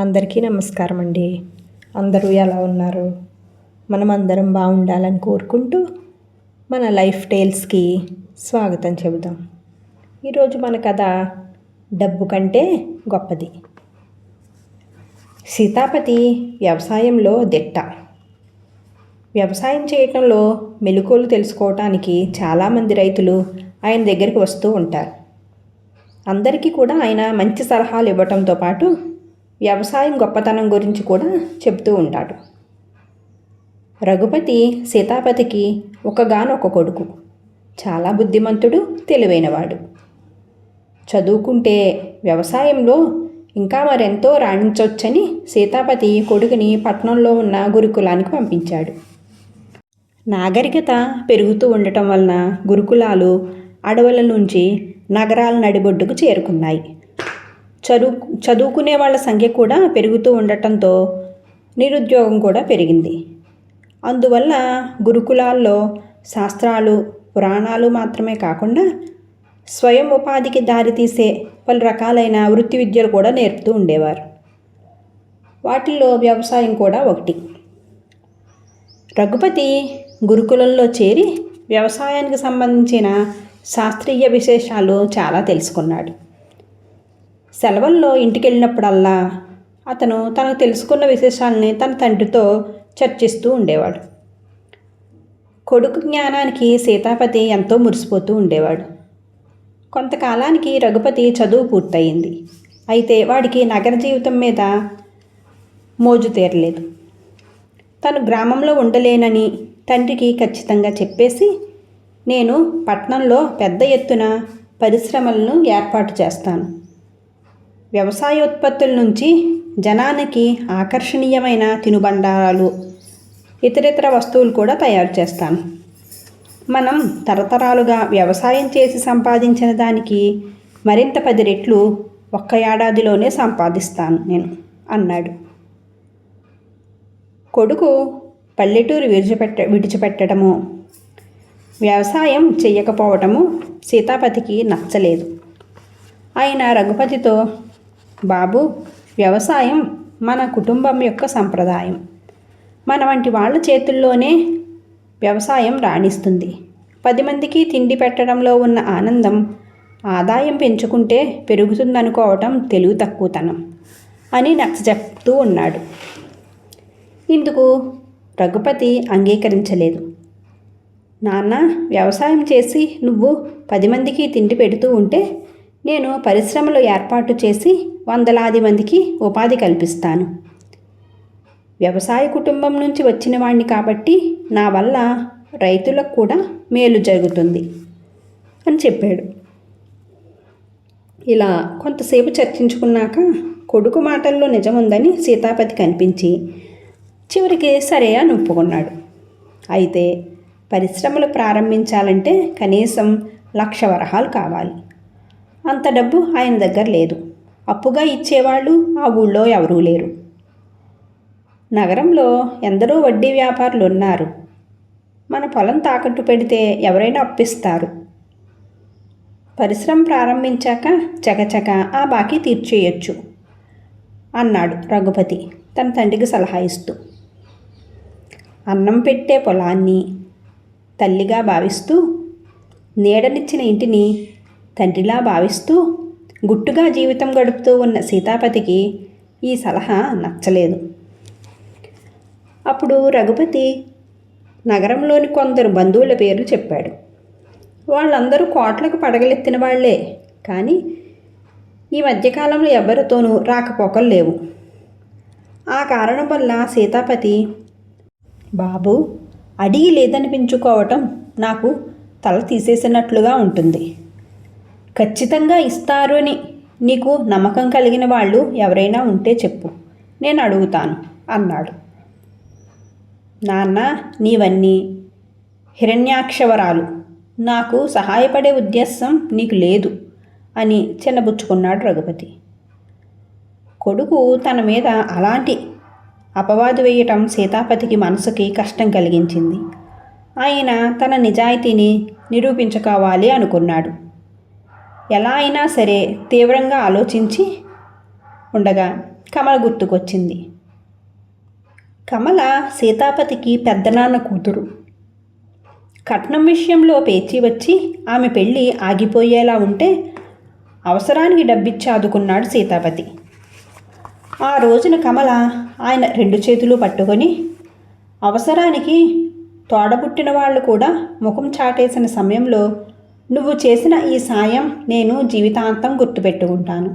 అందరికీ నమస్కారం అండి. అందరూ ఎలా ఉన్నారు? మనం అందరం బాగుండాలని కోరుకుంటూ మన లైఫ్ టేల్స్కి స్వాగతం చెబుదాం. ఈరోజు మన కథ డబ్బు కంటే గొప్పది. సీతాపతి వ్యవసాయంలో దిట్ట. వ్యవసాయం చేయటంలో మెలకువలు తెలుసుకోవటానికి చాలామంది రైతులు ఆయన దగ్గరికి వస్తూ ఉంటారు. అందరికీ కూడా ఆయన మంచి సలహాలు ఇవ్వటంతో పాటు వ్యవసాయం గొప్పతనం గురించి కూడా చెబుతూ ఉంటాడు. రఘుపతి సీతాపతికి ఒకగానొక కొడుకు. చాలా బుద్ధిమంతుడు, తెలివైనవాడు. చదువుకుంటే వ్యవసాయంలో ఇంకా మరెంతో రాణించవచ్చని సీతాపతి కొడుకుని పట్టణంలో ఉన్న గురుకులానికి పంపించాడు. నాగరికత పెరుగుతూ ఉండటం వలన గురుకులాలు అడవుల నుంచి నగరాల నడిబొడ్డుకు చేరుకున్నాయి. చదువుకునే వాళ్ళ సంఖ్య కూడా పెరుగుతూ ఉండటంతో నిరుద్యోగం కూడా పెరిగింది. అందువల్ల గురుకులాల్లో శాస్త్రాలు, పురాణాలు మాత్రమే కాకుండా స్వయం ఉపాధికి దారితీసే పలు రకాలైన వృత్తి విద్యలు కూడా నేర్పుతూ ఉండేవారు. వాటిల్లో వ్యవసాయం కూడా ఒకటి. రఘుపతి గురుకులంలో చేరి వ్యవసాయానికి సంబంధించిన శాస్త్రీయ విశేషాలు చాలా తెలుసుకున్నాడు. సెలవుల్లో ఇంటికి వెళ్ళినప్పుడల్లా అతను తనకు తెలుసుకున్న విశేషాలని తన తండ్రితో చర్చిస్తూ ఉండేవాడు. కొడుకు జ్ఞానానికి సీతాపతి ఎంతో మురిసిపోతూ ఉండేవాడు. కొంతకాలానికి రఘుపతి చదువు పూర్తయింది. అయితే వాడికి నగర జీవితం మీద మోజు తీరలేదు. తను గ్రామంలో ఉండలేనని తండ్రికి ఖచ్చితంగా చెప్పేసి, నేను పట్టణంలో పెద్ద ఎత్తున పరిశ్రమలను ఏర్పాటు చేస్తాను. వ్యవసాయోత్పత్తుల నుంచి జనానికి ఆకర్షణీయమైన తినుబండారాలు, ఇతరితర వస్తువులు కూడా తయారు చేస్తాను. మనం తరతరాలుగా వ్యవసాయం చేసి సంపాదించిన దానికి మరింత 10 రెట్లు ఒక్క ఏడాదిలోనే సంపాదిస్తాను నేను అన్నాడు. కొడుకు పల్లెటూరు విడిచిపెట్టడము, వ్యవసాయం చెయ్యకపోవటము సీతాపతికి నచ్చలేదు. ఆయన రఘుపతితో, బాబు, వ్యవసాయం మన కుటుంబం యొక్క సంప్రదాయం. మన వంటి వాళ్ళ చేతుల్లోనే వ్యవసాయం రాణిస్తుంది. 10 మందికి తిండి పెట్టడంలో ఉన్న ఆనందం ఆదాయం పెంచుకుంటే పెరుగుతుందనుకోవటం తెలివి తక్కువతనం అని నచ్చచెప్తూ ఉన్నాడు. ఇందుకు రఘుపతి అంగీకరించలేదు. నాన్న, వ్యవసాయం చేసి నువ్వు 10 మందికి తిండి పెడుతూ ఉంటే నేను పరిశ్రమలు ఏర్పాటు చేసి వందలాది మందికి ఉపాధి కల్పిస్తాను. వ్యవసాయ కుటుంబం నుంచి వచ్చిన వాణ్ణి కాబట్టి నా వల్ల రైతులకు కూడా మేలు జరుగుతుంది అని చెప్పాడు. ఇలా కొంతసేపు చర్చించుకున్నాక కొడుకు మాటల్లో నిజముందని సీతాపతికి అనిపించి చివరికి సరే అని ఒప్పుకున్నాడు. అయితే పరిశ్రమలు ప్రారంభించాలంటే కనీసం 1,00,000 వరహాలు కావాలి. అంత డబ్బు ఆయన దగ్గర లేదు. అప్పుగా ఇచ్చేవాళ్ళు ఆ ఊళ్ళో ఎవరూ లేరు. నగరంలో ఎందరో వడ్డీ వ్యాపారులు ఉన్నారు. మన పొలం తాకట్టు పెడితే ఎవరైనా అప్పిస్తారు. పరిశ్రమ ప్రారంభించాక చకచక ఆ బాకీ తీర్చేయచ్చు అన్నాడు రఘుపతి తన తండ్రికి సలహా ఇస్తూ. అన్నం పెట్టే పొలాన్ని తల్లిగా భావిస్తూ, నీడనిచ్చిన ఇంటిని తండ్రిలా భావిస్తూ గుట్టుగా జీవితం గడుపుతూ ఉన్న సీతాపతికి ఈ సలహా నచ్చలేదు. అప్పుడు రఘుపతి నగరంలోని కొందరు బంధువుల పేర్లు చెప్పాడు. వాళ్ళందరూ కోట్లకు పడగలెత్తిన వాళ్లే, కానీ ఈ మధ్యకాలంలో ఎవరితోనూ రాకపోకలు లేవు. ఆ కారణం వల్ల సీతాపతి, బాబు, అడిగి లేదనిపించుకోవటం నాకు తల తీసేసినట్లుగా ఉంటుంది. ఖచ్చితంగా ఇస్తారు అని నీకు నమ్మకం కలిగిన వాళ్ళు ఎవరైనా ఉంటే చెప్పు, నేను అడుగుతాను అన్నాడు. నాన్న, నీవన్నీ హిరణ్యాక్షవరాలు, నాకు సహాయపడే ఉద్దేశం నీకు లేదు అని చిన్నబుచ్చుకున్నాడు రఘుపతి. కొడుకు తన మీద అలాంటి అపవాదు వేయటం సీతాపతికి మనసుకి కష్టం కలిగించింది. ఆయన తన నిజాయితీని నిరూపించుకోవాలి అనుకున్నాడు. ఎలా అయినా సరే తీవ్రంగా ఆలోచించి ఉండగా కమల గుర్తుకొచ్చింది. కమల సీతాపతికి పెద్దనాన్న కూతురు. కట్నం విషయంలో పేచీ వచ్చి ఆమె పెళ్ళి ఆగిపోయేలా ఉంటే అవసరానికి డబ్బిచ్చి ఆదుకున్నాడు సీతాపతి. ఆ రోజున కమల ఆయన 2 చేతులు పట్టుకొని, అవసరానికి తోడబుట్టిన వాళ్ళు కూడా ముఖం చాటేసిన సమయంలో నువ్వు చేసిన ఈ సాయం నేను జీవితాంతం గుర్తుపెట్టుకుంటాను.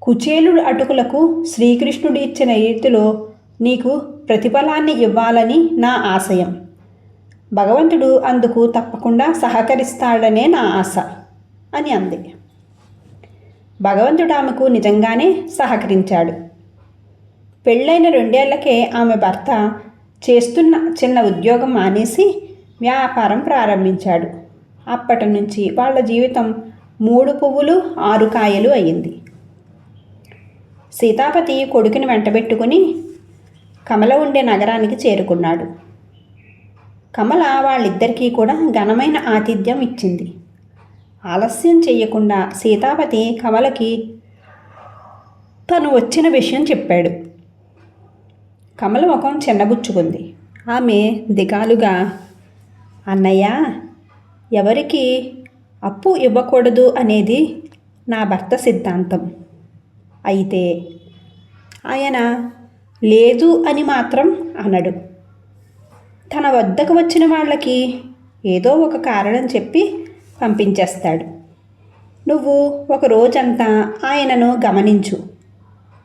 కుచేలుడు అటుకులకు శ్రీకృష్ణుడు ఇచ్చిన రీతిలో నీకు ప్రతిఫలాన్ని ఇవ్వాలని నా ఆశయం. భగవంతుడు అందుకు తప్పకుండా సహకరిస్తాడనే నా ఆశ అని అంది. భగవంతుడు ఆమెకు నిజంగానే సహకరించాడు. పెళ్ళైన 2 ఏళ్లకే ఆమె భర్త చేస్తున్న చిన్న ఉద్యోగం మానేసి వ్యాపారం ప్రారంభించాడు. అప్పటి నుంచి వాళ్ళ జీవితం 3 పువ్వులు 6 కాయలు అయ్యింది. సీతాపతి కొడుకుని వెంటబెట్టుకుని కమల ఉండే నగరానికి చేరుకున్నాడు. కమల వాళ్ళిద్దరికీ కూడా ఘనమైన ఆతిథ్యం ఇచ్చింది. ఆలస్యం చేయకుండా సీతాపతి కమలకి తను వచ్చిన విషయం చెప్పాడు. కమల ముఖం చిన్నబుచ్చుకుంది. ఆమె దిగాలుగా, అన్నయ్య, ఎవరికి అప్పు ఇవ్వకూడదు అనేది నా భర్త సిద్ధాంతం. అయితే ఆయన లేదు అని మాత్రం అనడు. తన వద్దకు వచ్చిన వాళ్ళకి ఏదో ఒక కారణం చెప్పి పంపించేస్తాడు. నువ్వు ఒక రోజంతా ఆయనను గమనించు.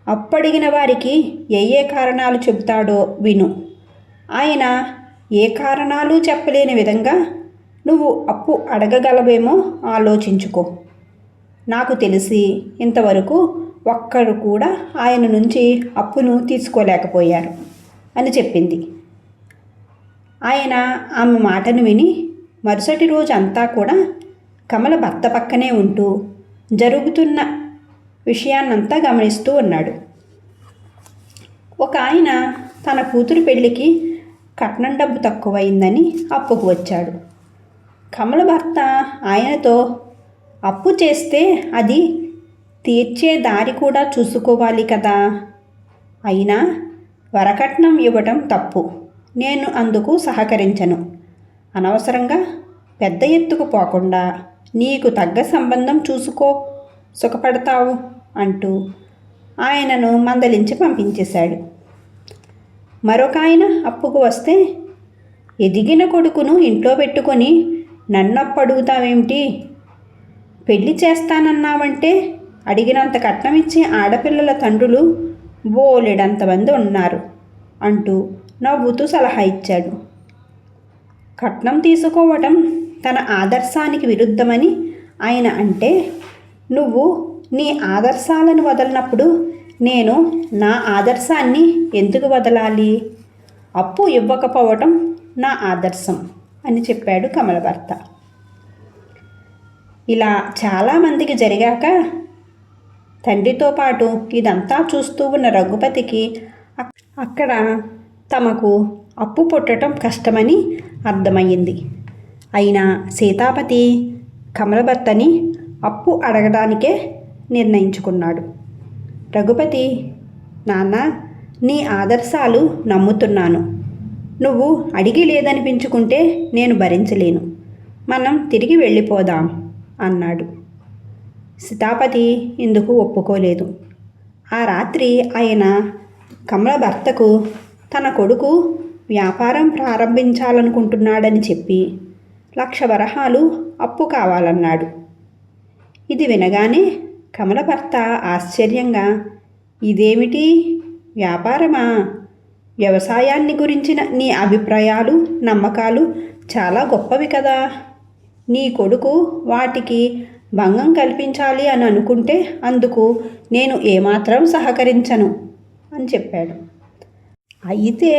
అప్పడిగిన వారికి ఏ కారణాలు చెబుతాడో విను. ఆయన ఏ కారణాలు చెప్పలేని విధంగా నువ్వు అప్పు అడగగలవేమో ఆలోచించుకో. నాకు తెలిసి ఇంతవరకు ఒక్కరు కూడా ఆయన నుంచి అప్పును తీసుకోలేకపోయారు అని చెప్పింది. ఆయన ఆమె మాటను విని మరుసటి రోజు అంతా కూడా కమల భర్త పక్కనే ఉంటూ జరుగుతున్న విషయాన్నంతా గమనిస్తూ ఉన్నాడు. ఒక ఆయన తన కూతురు పెళ్ళికి కట్నం డబ్బు తక్కువైందని అప్పుకు వచ్చాడు. కమల భర్త ఆయనతో, అప్పు చేస్తే అది తీర్చే దారి కూడా చూసుకోవాలి కదా, అయినా వరకట్నం ఇవ్వటం తప్పు, నేను అందుకు సహకరించను. అనవసరంగా పెద్ద ఎత్తుకు పోకుండా నీకు తగ్గ సంబంధం చూసుకో, సుఖపడతావు అంటూ ఆయనను మందలించి పంపించేశాడు. మరొక ఆయన అప్పుకు వస్తే, ఎదిగిన కొడుకును ఇంట్లో పెట్టుకొని నన్నప్పు అడుగుతావేమిటి? పెళ్లి చేస్తానన్నావంటే అడిగినంత కట్నం ఇచ్చే ఆడపిల్లల తండ్రులు బోలెడంతమంది ఉన్నారు అంటూ నవ్వుతూ సలహా ఇచ్చాడు. కట్నం తీసుకోవటం తన ఆదర్శానికి విరుద్ధమని ఆయన అంటే, నువ్వు నీ ఆదర్శాలను వదలనప్పుడు నేను నా ఆదర్శాన్ని ఎందుకు వదలాలి? అప్పు ఇవ్వకపోవటం నా ఆదర్శం అని చెప్పాడు కమల భర్త. ఇలా చాలామందికి జరిగాక తండ్రితో పాటు ఇదంతా చూస్తూ ఉన్న రఘుపతికి అక్కడ తమకు అప్పు పుట్టడం కష్టమని అర్థమయ్యింది. అయినా సీతాపతి కమల భర్తని అప్పు అడగడానికే నిర్ణయించుకున్నాడు. రఘుపతి, నాన్న, నీ ఆదర్శాలు నమ్ముతున్నాను. నువ్వు అడిగి లేదనిపించుకుంటే నేను భరించలేను. మనం తిరిగి వెళ్ళిపోదాం అన్నాడు. సీతాపతి ఇందుకు ఒప్పుకోలేదు. ఆ రాత్రి ఆయన కమల భర్తకు తన కొడుకు వ్యాపారం ప్రారంభించాలనుకుంటున్నాడని చెప్పి 1,00,000 వరహాలు అప్పు కావాలన్నాడు. ఇది వినగానే కమల భర్త ఆశ్చర్యంగా, ఇదేమిటి, వ్యాపారమా? వ్యవసాయాన్ని గురించిన నీ అభిప్రాయాలు, నమ్మకాలు చాలా గొప్పవి కదా. నీ కొడుకు వాటికి భంగం కల్పించాలి అని అనుకుంటే అందుకు నేను ఏమాత్రం సహకరించను అని చెప్పాడు. అయితే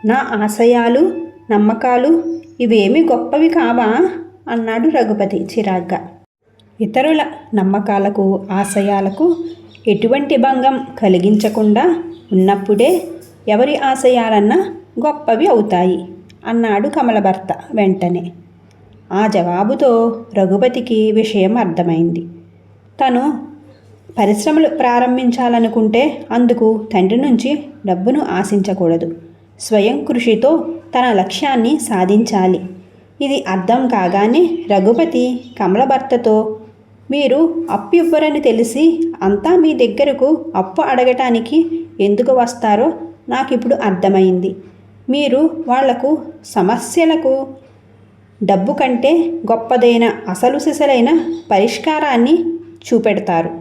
నా ఆశయాలు, నమ్మకాలు ఇవేమీ గొప్పవి కావా అన్నాడు రఘుపతి చిరాగ్గా. ఇతరుల నమ్మకాలకు, ఆశయాలకు ఎటువంటి భంగం కలిగించకుండా ఉన్నప్పుడే ఎవరి ఆశయాలన్నా గొప్పవి అవుతాయి అన్నాడు కమల భర్త వెంటనే. ఆ జవాబుతో రఘుపతికి విషయం అర్థమైంది. తను పరిశ్రమలు ప్రారంభించాలనుకుంటే అందుకు తండ్రి నుంచి డబ్బును ఆశించకూడదు. స్వయం కృషితో తన లక్ష్యాన్ని సాధించాలి. ఇది అర్థం కాగానే రఘుపతి కమల భర్తతో, మీరు అప్పు ఇవ్వరని తెలిసి అంతా మీ దగ్గరకు అప్పు అడగటానికి ఎందుకు వస్తారో నాకు ఇప్పుడు అర్థమైంది. మీరు వాళ్లకు సమస్యలకు డబ్బు కంటే గొప్పదైన అసలు సిసలైన పరిష్కారాన్ని చూపెడతారు.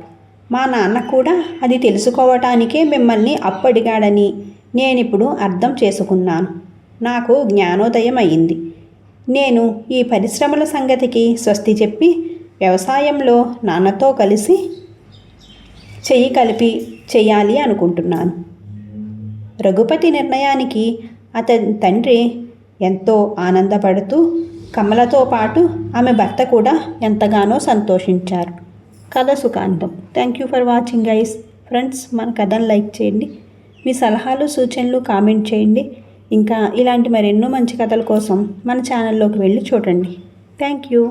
మా నాన్న కూడా అది తెలుసుకోవటానికే మిమ్మల్ని అప్పు అడిగాడని నేనిప్పుడు అర్థం చేసుకున్నాను. నాకు జ్ఞానోదయం అయింది. నేను ఈ పరిశ్రమల సంగతికి స్వస్తి చెప్పి వ్యవసాయంలో నాన్నతో కలిసి చెయ్యి కలిపి చెయ్యాలి అనుకుంటున్నాను. రఘుపతి నిర్ణయానికి అతని తండ్రి ఎంతో ఆనందపడుతూ కమలతో పాటు ఆమె భర్త కూడా ఎంతగానో సంతోషించారు. కథ సుఖాంతం. Thank you for watching guys. Friends, మన కథను లైక్ చేయండి. మీ సలహాలు సూచనలు కామెంట్ చేయండి. ఇంకా ఇలాంటి మరెన్నో మంచి కథల కోసం మన ఛానల్లోకి వెళ్ళి చూడండి. Thank you.